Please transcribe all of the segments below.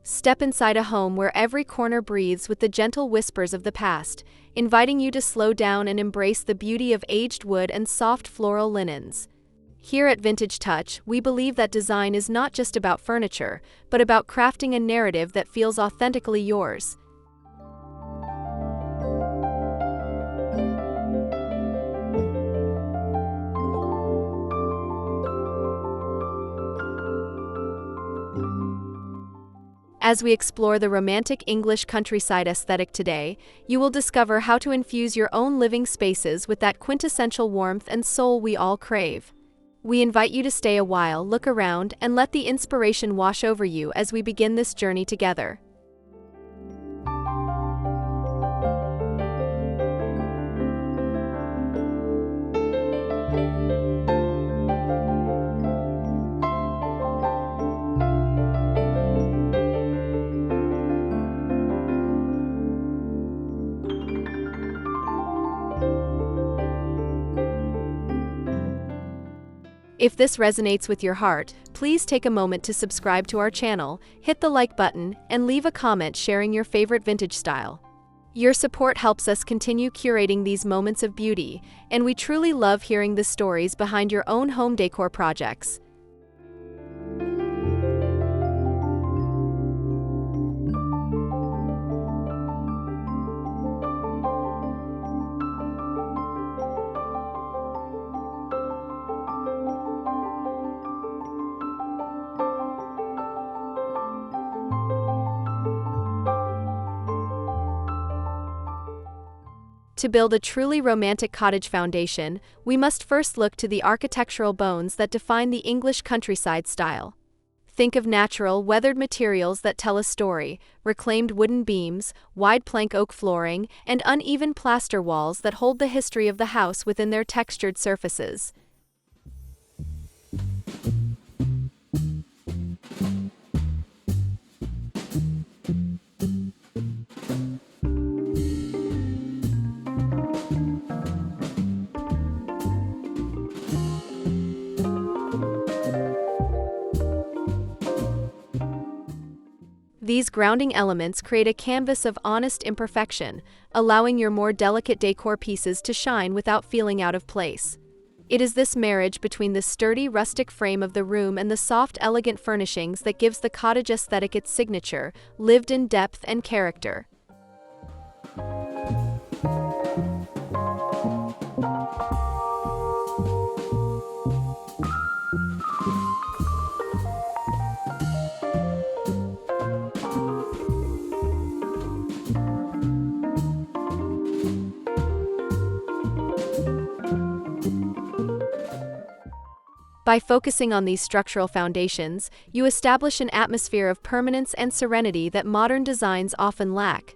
Step inside a home where every corner breathes with the gentle whispers of the past, inviting you to slow down and embrace the beauty of aged wood and soft floral linens. Here at Vintage Touch, we believe that design is not just about furniture, but about crafting a narrative that feels authentically yours. As we explore the romantic English countryside aesthetic today, you will discover how to infuse your own living spaces with that quintessential warmth and soul we all crave. We invite you to stay a while, look around, and let the inspiration wash over you as we begin this journey together. If this resonates with your heart, please take a moment to subscribe to our channel, hit the like button, and leave a comment sharing your favorite vintage style. Your support helps us continue curating these moments of beauty, and we truly love hearing the stories behind your own home decor projects. To build a truly romantic cottage foundation, we must first look to the architectural bones that define the English countryside style. Think of natural, weathered materials that tell a story, reclaimed wooden beams, wide plank oak flooring, and uneven plaster walls that hold the history of the house within their textured surfaces. These grounding elements create a canvas of honest imperfection, allowing your more delicate decor pieces to shine without feeling out of place. It is this marriage between the sturdy, rustic frame of the room and the soft, elegant furnishings that gives the cottage aesthetic its signature, lived-in depth and character. By focusing on these structural foundations, you establish an atmosphere of permanence and serenity that modern designs often lack.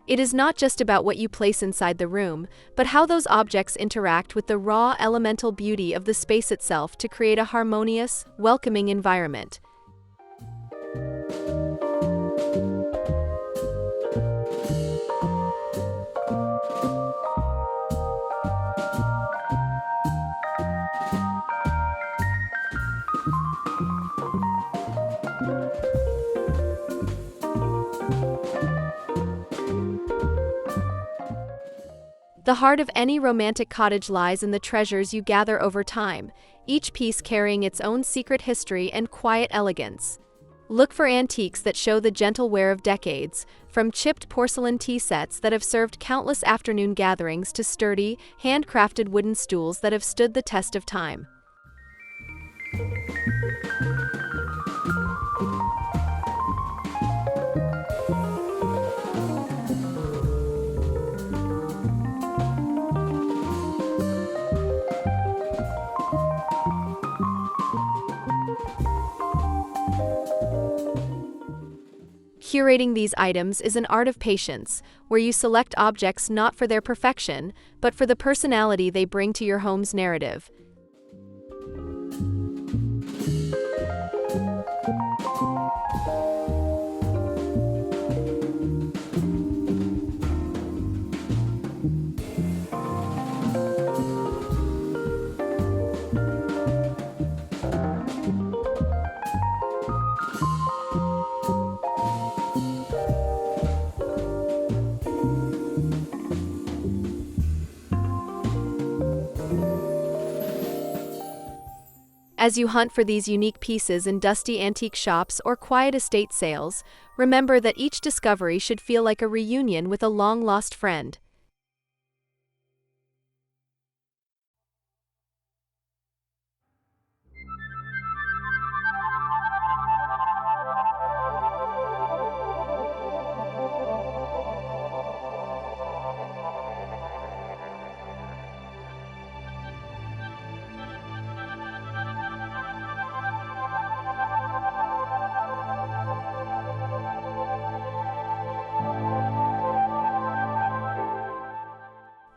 It is not just about what you place inside the room, but how those objects interact with the raw, elemental beauty of the space itself to create a harmonious, welcoming environment. The heart of any romantic cottage lies in the treasures you gather over time, each piece carrying its own secret history and quiet elegance. Look for antiques that show the gentle wear of decades, from chipped porcelain tea sets that have served countless afternoon gatherings to sturdy, handcrafted wooden stools that have stood the test of time. Curating these items is an art of patience, where you select objects not for their perfection, but for the personality they bring to your home's narrative. As you hunt for these unique pieces in dusty antique shops or quiet estate sales, remember that each discovery should feel like a reunion with a long-lost friend.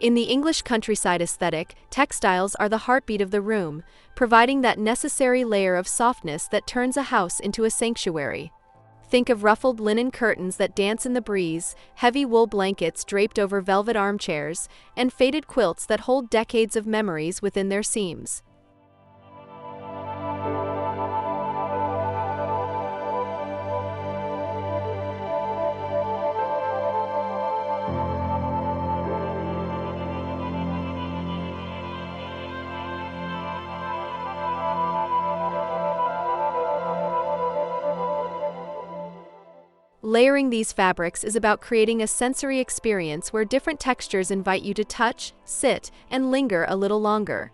In the English countryside aesthetic, textiles are the heartbeat of the room, providing that necessary layer of softness that turns a house into a sanctuary. Think of ruffled linen curtains that dance in the breeze, heavy wool blankets draped over velvet armchairs, and faded quilts that hold decades of memories within their seams. Layering these fabrics is about creating a sensory experience where different textures invite you to touch, sit, and linger a little longer.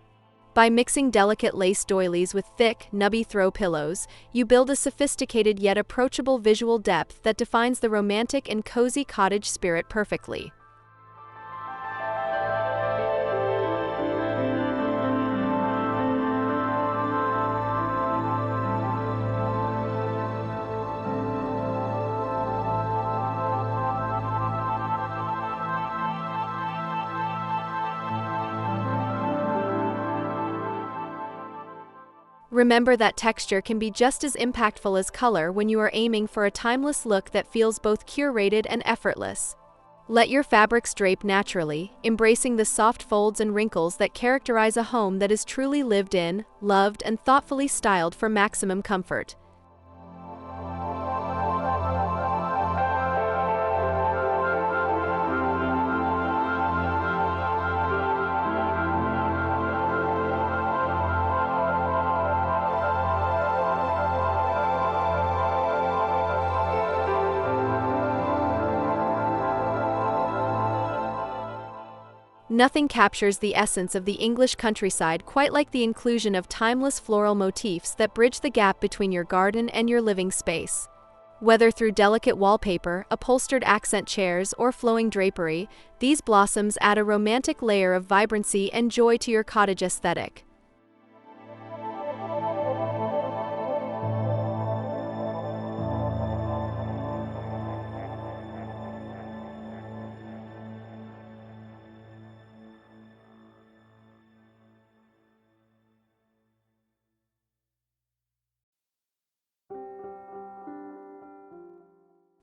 By mixing delicate lace doilies with thick, nubby throw pillows, you build a sophisticated yet approachable visual depth that defines the romantic and cozy cottage spirit perfectly. Remember that texture can be just as impactful as color when you are aiming for a timeless look that feels both curated and effortless. Let your fabrics drape naturally, embracing the soft folds and wrinkles that characterize a home that is truly lived in, loved, and thoughtfully styled for maximum comfort. Nothing captures the essence of the English countryside quite like the inclusion of timeless floral motifs that bridge the gap between your garden and your living space. Whether through delicate wallpaper, upholstered accent chairs, or flowing drapery, these blossoms add a romantic layer of vibrancy and joy to your cottage aesthetic.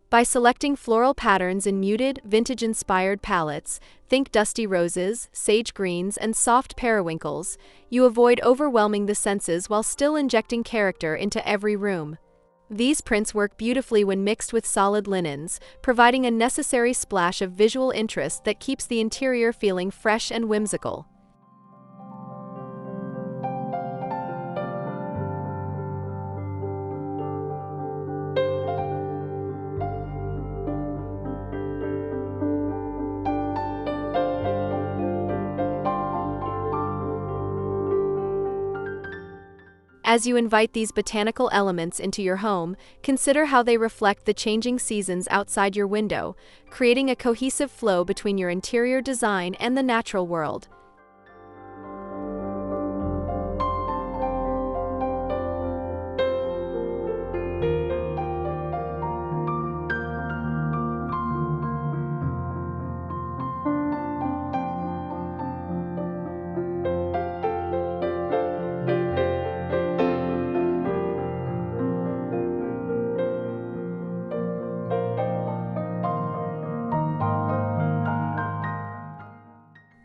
By selecting floral patterns in muted, vintage-inspired palettes, think dusty roses, sage greens, and soft periwinkles, you avoid overwhelming the senses while still injecting character into every room. These prints work beautifully when mixed with solid linens, providing a necessary splash of visual interest that keeps the interior feeling fresh and whimsical. As you invite these botanical elements into your home, consider how they reflect the changing seasons outside your window, creating a cohesive flow between your interior design and the natural world.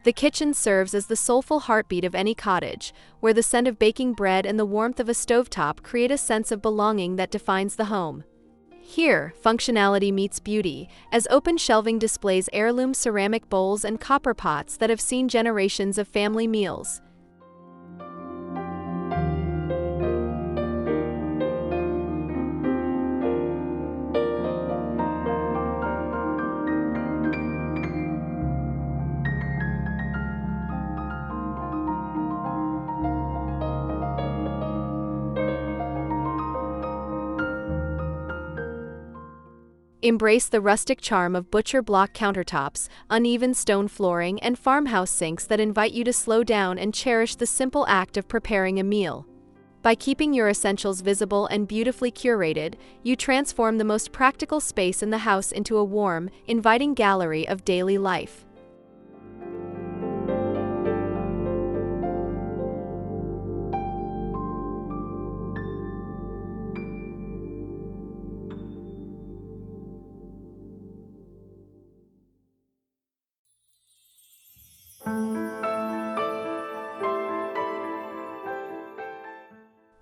The kitchen serves as the soulful heartbeat of any cottage, where the scent of baking bread and the warmth of a stovetop create a sense of belonging that defines the home. Here, functionality meets beauty, as open shelving displays heirloom ceramic bowls and copper pots that have seen generations of family meals. Embrace the rustic charm of butcher block countertops, uneven stone flooring, and farmhouse sinks that invite you to slow down and cherish the simple act of preparing a meal. By keeping your essentials visible and beautifully curated, you transform the most practical space in the house into a warm, inviting gallery of daily life.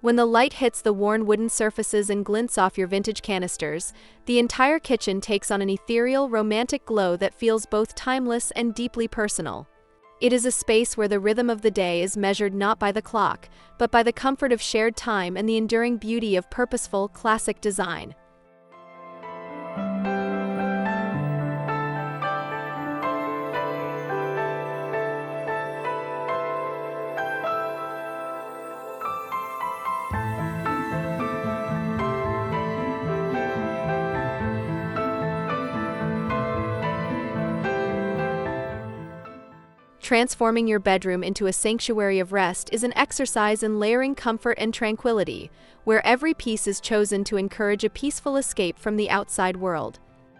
When the light hits the worn wooden surfaces and glints off your vintage canisters, the entire kitchen takes on an ethereal, romantic glow that feels both timeless and deeply personal. It is a space where the rhythm of the day is measured not by the clock, but by the comfort of shared time and the enduring beauty of purposeful, classic design. Transforming your bedroom into a sanctuary of rest is an exercise in layering comfort and tranquility, where every piece is chosen to encourage a peaceful escape from the outside world.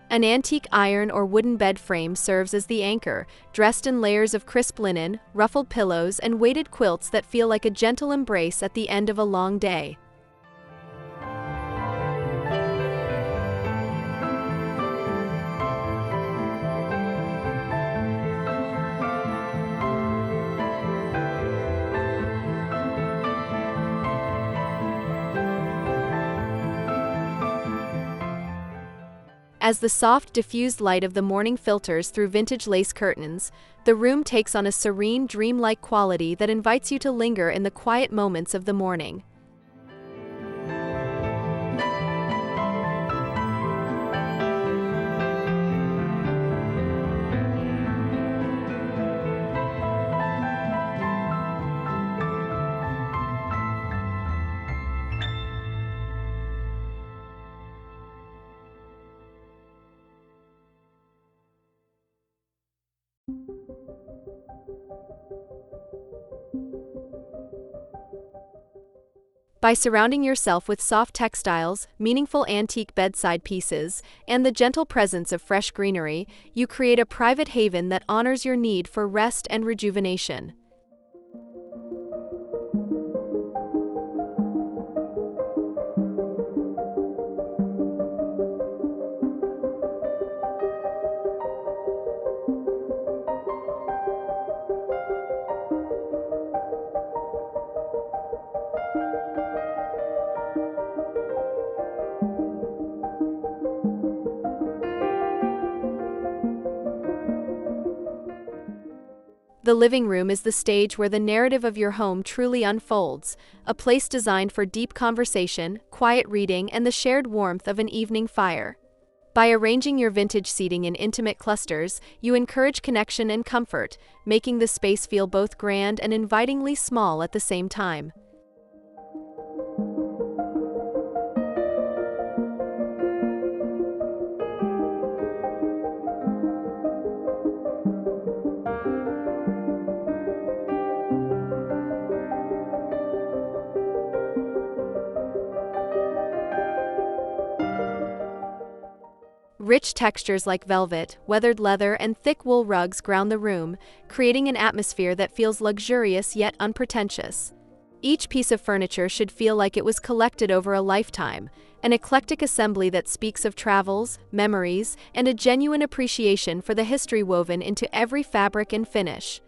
An antique iron or wooden bed frame serves as the anchor, dressed in layers of crisp linen, ruffled pillows, and weighted quilts that feel like a gentle embrace at the end of a long day. As the soft, diffused light of the morning filters through vintage lace curtains, the room takes on a serene, dreamlike quality that invites you to linger in the quiet moments of the morning. By surrounding yourself with soft textiles, meaningful antique bedside pieces, and the gentle presence of fresh greenery, you create a private haven that honors your need for rest and rejuvenation. The living room is the stage where the narrative of your home truly unfolds, a place designed for deep conversation, quiet reading, and the shared warmth of an evening fire. By arranging your vintage seating in intimate clusters, you encourage connection and comfort, making the space feel both grand and invitingly small at the same time. Rich textures like velvet, weathered leather, and thick wool rugs ground the room, creating an atmosphere that feels luxurious yet unpretentious. Each piece of furniture should feel like it was collected over a lifetime, an eclectic assembly that speaks of travels, memories, and a genuine appreciation for the history woven into every fabric and finish.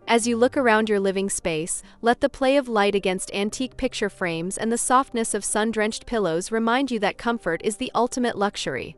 As you look around your living space, let the play of light against antique picture frames and the softness of sun-drenched pillows remind you that comfort is the ultimate luxury.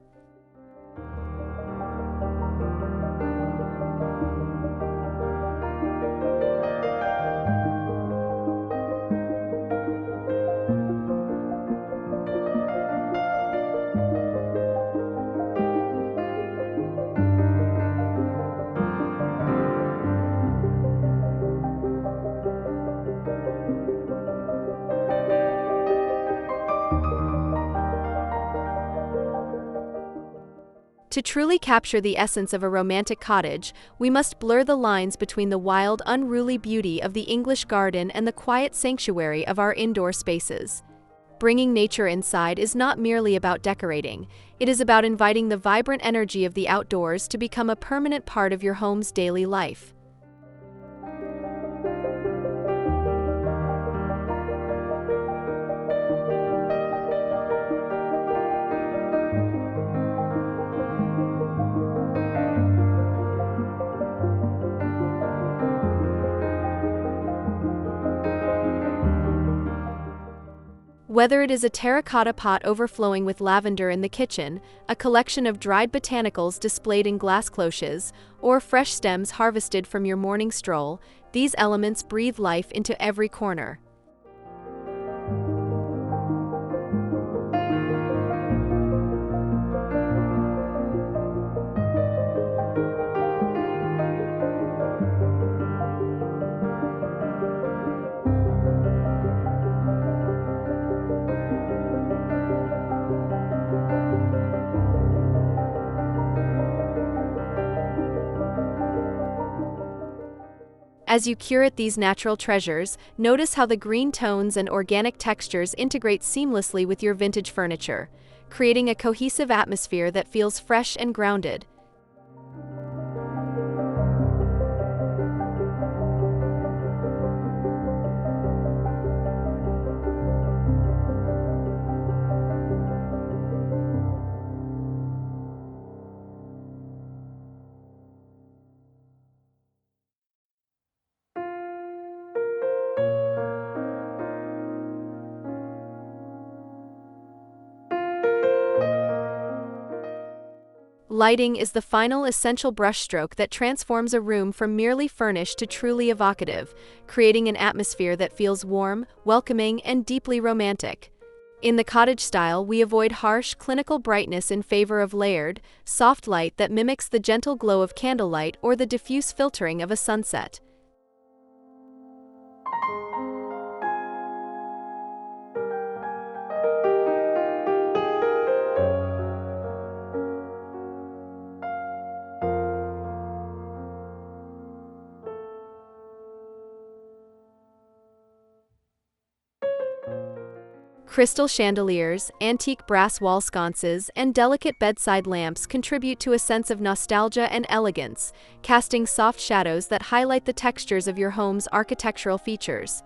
To truly capture the essence of a romantic cottage, we must blur the lines between the wild, unruly beauty of the English garden and the quiet sanctuary of our indoor spaces. Bringing nature inside is not merely about decorating, it is about inviting the vibrant energy of the outdoors to become a permanent part of your home's daily life. Whether it is a terracotta pot overflowing with lavender in the kitchen, a collection of dried botanicals displayed in glass cloches, or fresh stems harvested from your morning stroll, these elements breathe life into every corner. As you curate these natural treasures, notice how the green tones and organic textures integrate seamlessly with your vintage furniture, creating a cohesive atmosphere that feels fresh and grounded. Lighting is the final essential brushstroke that transforms a room from merely furnished to truly evocative, creating an atmosphere that feels warm, welcoming, and deeply romantic. In the cottage style, we avoid harsh, clinical brightness in favor of layered, soft light that mimics the gentle glow of candlelight or the diffuse filtering of a sunset. Crystal chandeliers, antique brass wall sconces, and delicate bedside lamps contribute to a sense of nostalgia and elegance, casting soft shadows that highlight the textures of your home's architectural features.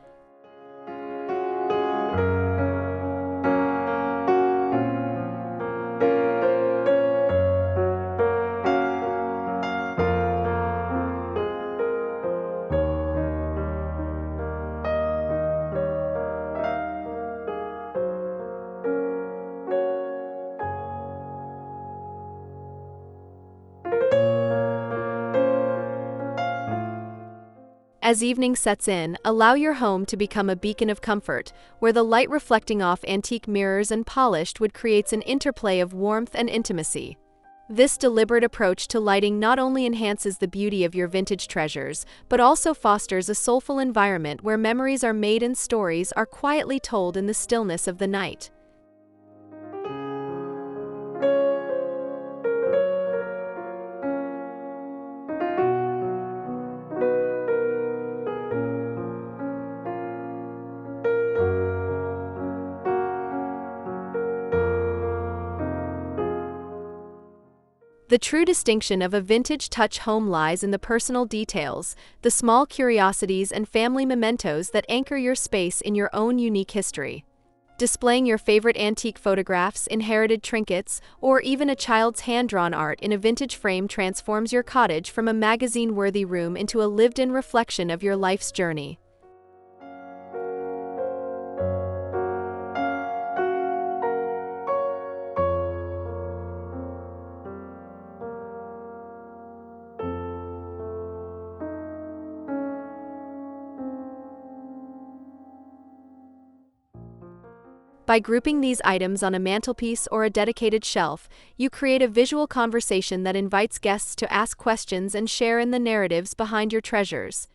As evening sets in, allow your home to become a beacon of comfort, where the light reflecting off antique mirrors and polished wood creates an interplay of warmth and intimacy. This deliberate approach to lighting not only enhances the beauty of your vintage treasures, but also fosters a soulful environment where memories are made and stories are quietly told in the stillness of the night. The true distinction of a vintage touch home lies in the personal details, the small curiosities and family mementos that anchor your space in your own unique history. Displaying your favorite antique photographs, inherited trinkets, or even a child's hand-drawn art in a vintage frame transforms your cottage from a magazine-worthy room into a lived-in reflection of your life's journey. By grouping these items on a mantelpiece or a dedicated shelf, you create a visual conversation that invites guests to ask questions and share in the narratives behind your treasures.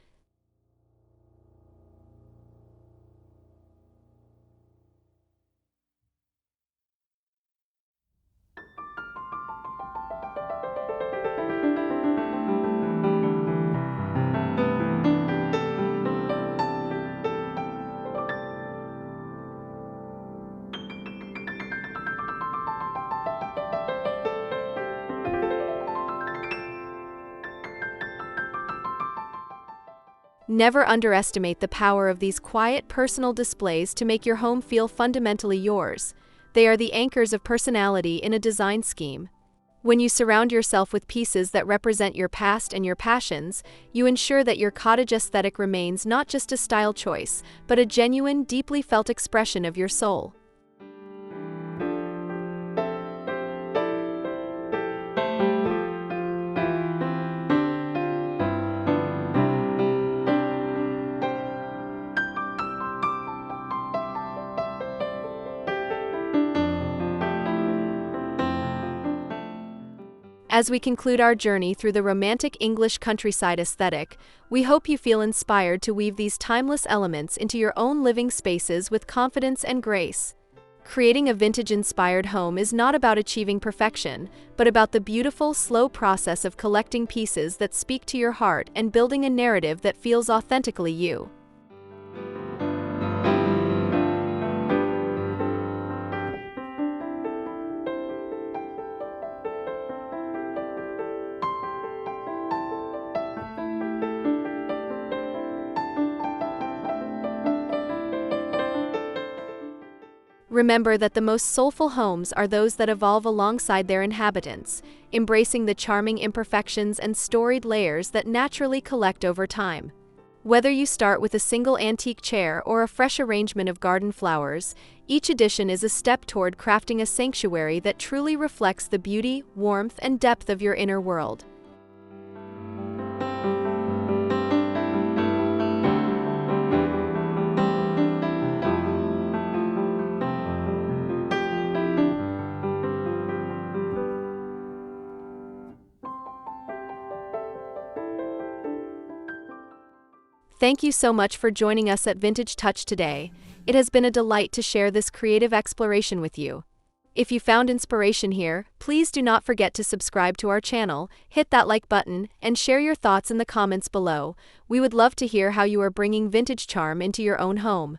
Never underestimate the power of these quiet, personal displays to make your home feel fundamentally yours. They are the anchors of personality in a design scheme. When you surround yourself with pieces that represent your past and your passions, you ensure that your cottage aesthetic remains not just a style choice, but a genuine, deeply felt expression of your soul. As we conclude our journey through the romantic English countryside aesthetic, we hope you feel inspired to weave these timeless elements into your own living spaces with confidence and grace. Creating a vintage-inspired home is not about achieving perfection, but about the beautiful, slow process of collecting pieces that speak to your heart and building a narrative that feels authentically you. Remember that the most soulful homes are those that evolve alongside their inhabitants, embracing the charming imperfections and storied layers that naturally collect over time. Whether you start with a single antique chair or a fresh arrangement of garden flowers, each addition is a step toward crafting a sanctuary that truly reflects the beauty, warmth, and depth of your inner world. Thank you so much for joining us at Vintage Touch today. It has been a delight to share this creative exploration with you. If you found inspiration here, please do not forget to subscribe to our channel, hit that like button, and share your thoughts in the comments below. We would love to hear how you are bringing vintage charm into your own home.